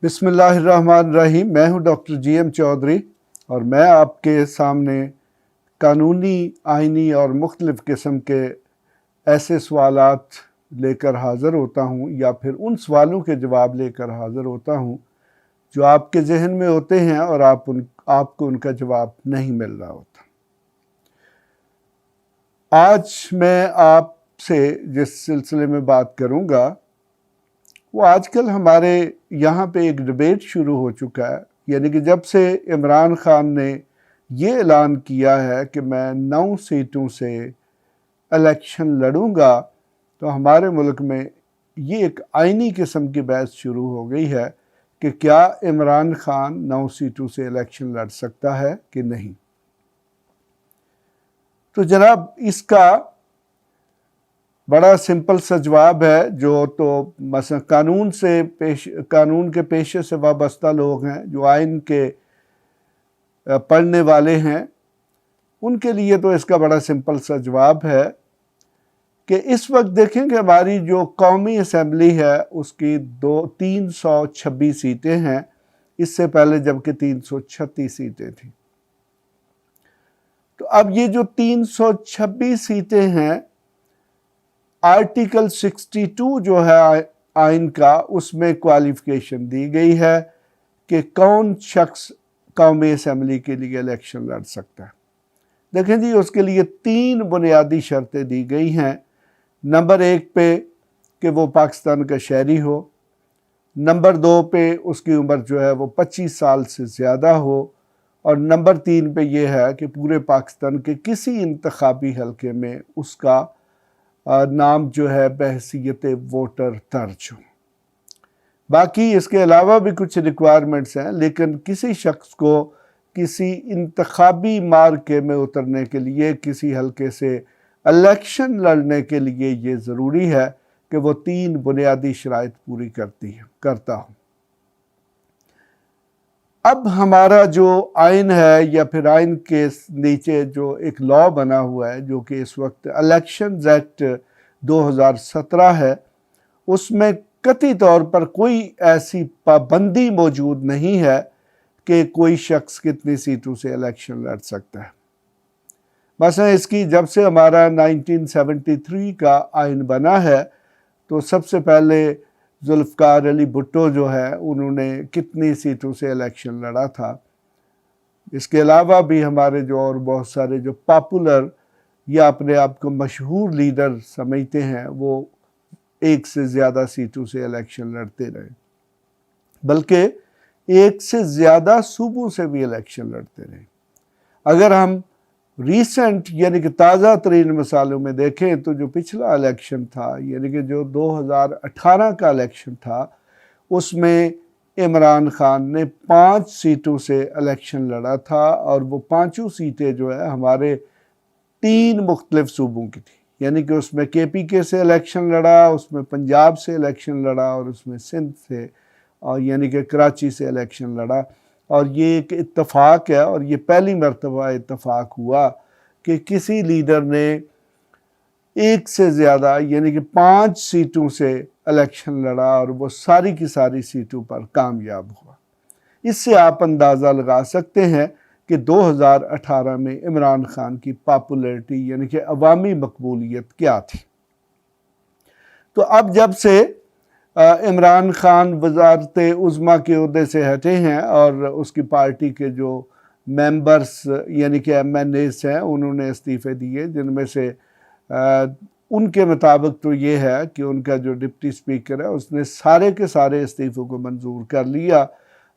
बिस्मिल्लाहिर्रहमानिर्रहीम। मैं हूं डॉक्टर GM चौधरी और मैं आपके सामने कानूनी, आइनी और मुख्तलिफ़ किस्म के ऐसे सवालात लेकर हाज़िर होता हूं या फिर उन सवालों के जवाब लेकर हाज़िर होता हूं जो आपके जहन में होते हैं और आपको उनका जवाब नहीं मिल रहा होता। आज मैं आपसे जिस सिलसिले में बात करूंगा वो आजकल हमारे यहाँ पे एक डिबेट शुरू हो चुका है, यानी कि जब से इमरान खान ने ये ऐलान किया है कि मैं 9 सीटों से इलेक्शन लड़ूंगा, तो हमारे मुल्क में ये एक आइनी किस्म की बहस शुरू हो गई है कि क्या इमरान खान 9 सीटों से इलेक्शन लड़ सकता है कि नहीं। तो जनाब, इसका बड़ा सिंपल सा जवाब है, जो तो मसलन कानून के पेशे से वाबस्ता लोग हैं, जो आइन के पढ़ने वाले हैं, उनके लिए तो इसका बड़ा सिंपल सा जवाब है कि इस वक्त देखें कि हमारी जो कौमी असम्बली है उसकी 326 सीटें हैं, इससे पहले जबकि 336 सीटें थी। तो अब ये जो 326 सीटें हैं, आर्टिकल 62 जो है आइन का, उसमें क्वालिफिकेशन दी गई है कि कौन शख्स कौमी असम्बली के लिए इलेक्शन लड़ सकता है। देखें जी, उसके लिए 3 बुनियादी शर्तें दी गई हैं। नंबर 1 पे कि वो पाकिस्तान का शहरी हो, नंबर 2 पे उसकी उम्र जो है वो 25 साल से ज़्यादा हो, और नंबर 3 पे ये है कि पूरे पाकिस्तान के किसी इंतखाबी हलके में उसका नाम जो है बहैसियत वोटर दर्ज हो। बाकी इसके अलावा भी कुछ रिक्वायरमेंट्स हैं, लेकिन किसी शख्स को किसी इंतखाबी मार्के में उतरने के लिए, किसी हलके से इलेक्शन लड़ने के लिए ये ज़रूरी है कि वो 3 बुनियादी शराइत पूरी करता हो। अब हमारा जो आइन है या फिर आइन के नीचे जो एक लॉ बना हुआ है, जो कि इस वक्त इलेक्शंस एक्ट 2017 है, उसमें कतई तौर पर कोई ऐसी पाबंदी मौजूद नहीं है कि कोई शख्स कितनी सीटों से इलेक्शन लड़ सकता है। मसलन इसकी जब से हमारा 1973 का आइन बना है, तो सबसे पहले जुल्फ़िकार अली भुट्टो जो है, उन्होंने कितनी सीटों से इलेक्शन लड़ा था। इसके अलावा भी हमारे जो और बहुत सारे जो पॉपुलर या अपने आप को मशहूर लीडर समझते हैं, वो 1 से ज़्यादा सीटों से इलेक्शन लड़ते रहे, बल्कि 1 से ज़्यादा सूबों से भी इलेक्शन लड़ते रहे। अगर हम रीसेंट यानी कि ताज़ा तरीन मिसालों में देखें, तो जो पिछला इलेक्शन था, यानी कि जो 2018 का इलेक्शन था, उसमें इमरान खान ने 5 सीटों से इलेक्शन लड़ा था, और वो 5 सीटें जो है हमारे 3 मुख्तलिफ सूबों की थी। यानी कि उसमें KPK से इलेक्शन लड़ा, उसमें पंजाब से इलेक्शन लड़ा, और उसमें सिंध से और यानी कि कराची से इलेक्शन लड़ा। और ये एक इत्तफाक है, और ये पहली मरतबा इत्तफाक हुआ कि किसी लीडर ने 1 से ज़्यादा यानी कि 5 सीटों से इलेक्शन लड़ा, और वो सारी की सारी सीटों पर कामयाब हुआ। इससे आप अंदाज़ा लगा सकते हैं कि 2018 में इमरान खान की पॉपुलैरिटी यानी कि अवामी मकबूलियत क्या थी। तो अब जब से इमरान खान वज़ारत उज़्मा के ओहदे से हटे हैं, और उसकी पार्टी के जो मेंबर्स यानी कि MNAs हैं, उन्होंने इस्तीफ़े दिए, जिनमें से उनके मुताबिक तो ये है कि उनका जो डिप्टी स्पीकर है, उसने सारे के सारे इस्तीफ़ों को मंजूर कर लिया।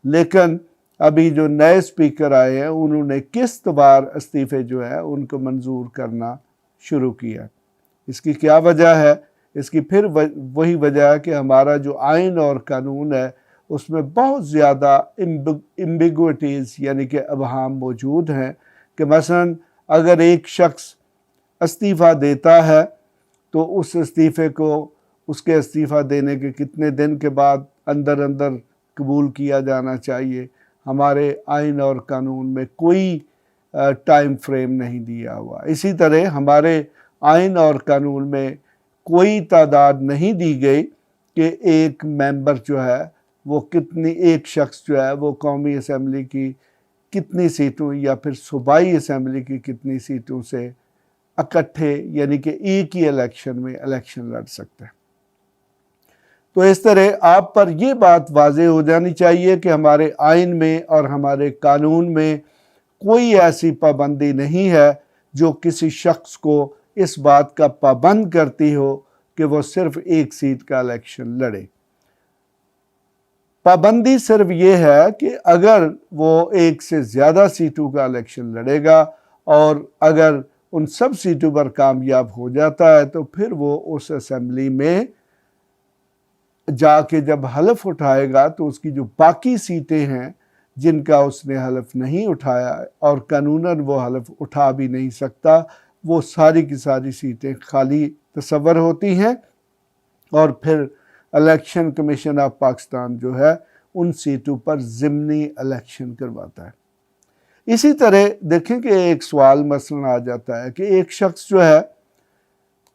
लेकिन अभी जो नए स्पीकर आए हैं, उन्होंने किस्तवार इस्तीफ़े जो है उनको मंजूर करना शुरू किया। इसकी क्या वजह है? इसकी फिर वही वजह है कि हमारा जो आइन और कानून है, उसमें बहुत ज़्यादा एम्बिग्विटीज़ यानी कि अबहाम मौजूद हैं कि मसलन अगर एक शख्स इस्तीफ़ा देता है, तो उस इस्तीफ़े को उसके इस्तीफ़ा देने के कितने दिन के बाद अंदर कबूल किया जाना चाहिए। हमारे आइन और कानून में कोई टाइम फ्रेम नहीं दिया हुआ। इसी तरह हमारे आइन और कानून में कोई तादाद नहीं दी गई कि एक मेंबर जो है वो कितनी, एक शख्स जो है वो कौमी असम्बली की कितनी सीटों या फिर सूबाई असम्बली की कितनी सीटों से इकट्ठे यानी कि एक ही इलेक्शन में इलेक्शन लड़ सकता है। तो इस तरह आप पर यह बात वाज़े हो जानी चाहिए कि हमारे आइन में और हमारे कानून में कोई ऐसी पाबंदी नहीं है जो किसी शख्स को इस बात का पाबंद करती हो कि वो सिर्फ एक सीट का इलेक्शन लड़े। पाबंदी सिर्फ ये है कि अगर वो एक से ज़्यादा सीटों का इलेक्शन लड़ेगा और अगर उन सब सीटों पर कामयाब हो जाता है तो फिर वो उस असेंबली में जाके जब हलफ उठाएगा तो उसकी जो बाकी सीटें हैं जिनका उसने हलफ नहीं उठाया और कानूनन वो हलफ उठा भी नहीं सकता, वो सारी की सारी सीटें खाली तस्वर होती हैं और फिर इलेक्शन कमीशन ऑफ पाकिस्तान जो है उन सीटों पर ज़िमनी इलेक्शन करवाता है। इसी तरह देखें कि एक सवाल मसलन आ जाता है कि एक शख्स जो है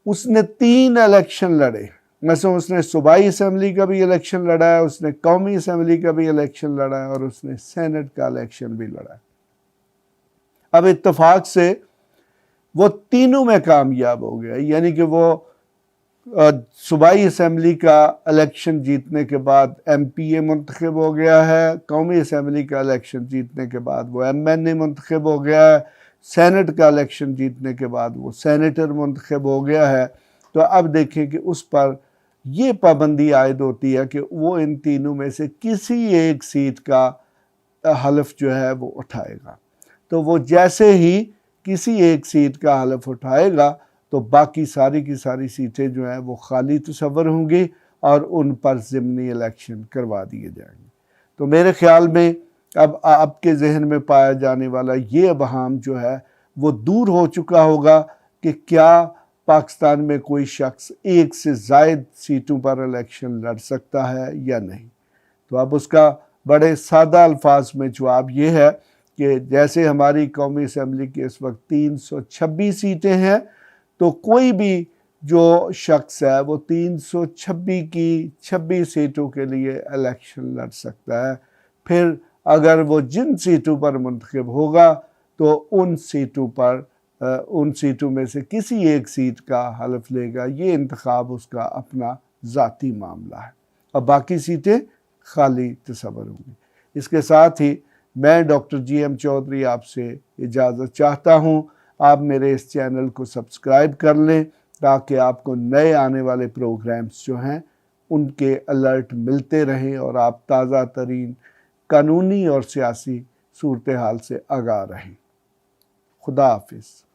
उसने 3 इलेक्शन लड़े, मतलब उसने सूबाई असम्बली का भी इलेक्शन लड़ा है, उसने कौमी असम्बली का भी इलेक्शन लड़ा है और उसने सेनेट का इलेक्शन भी लड़ा है। अब इत्तेफाक से वो तीनों में कामयाब हो गया, यानी कि वो सूबाई असम्बली का इलेक्शन जीतने के बाद MPA मुंतखब हो गया है, कौमी असम्बली का इलेक्शन जीतने के बाद वो MNA मुंतखब हो गया है, सेनेट का इलेक्शन जीतने के बाद वो सेनेटर मुंतखब हो गया है। तो अब देखें कि उस पर ये पाबंदी आयद होती है कि वो इन तीनों में से किसी एक सीट का हलफ जो है वो उठाएगा। तो वो जैसे ही किसी एक सीट का हलफ उठाएगा तो बाकी सारी की सारी सीटें जो हैं वो खाली तस्वर होंगी और उन पर ज़िमनी इलेक्शन करवा दिए जाएंगे। तो मेरे ख़्याल में अब आपके जहन में पाया जाने वाला ये अबहाम जो है वो दूर हो चुका होगा कि क्या पाकिस्तान में कोई शख्स एक से ज़ायद सीटों पर इलेक्शन लड़ सकता है या नहीं। तो अब उसका बड़े सादा अल्फाज में जवाब ये है कि जैसे हमारी कौमी असम्बली की इस वक्त 326 सीटें हैं, तो कोई भी जो शख्स है वो 326 की 26 सीटों के लिए इलेक्शन लड़ सकता है। फिर अगर वो जिन सीटों पर मुंतखब होगा तो उन सीटों में से किसी एक सीट का हलफ लेगा। ये इंतखाब उसका अपना ज़ाती मामला है और बाकी सीटें खाली तस्वर होंगी। इसके साथ ही मैं डॉक्टर GM चौधरी आपसे इजाज़त चाहता हूँ। आप मेरे इस चैनल को सब्सक्राइब कर लें ताकि आपको नए आने वाले प्रोग्राम्स जो हैं उनके अलर्ट मिलते रहें और आप ताज़ा तरीन कानूनी और सियासी सूरत हाल से आगाह रहें। खुदा हाफिज़।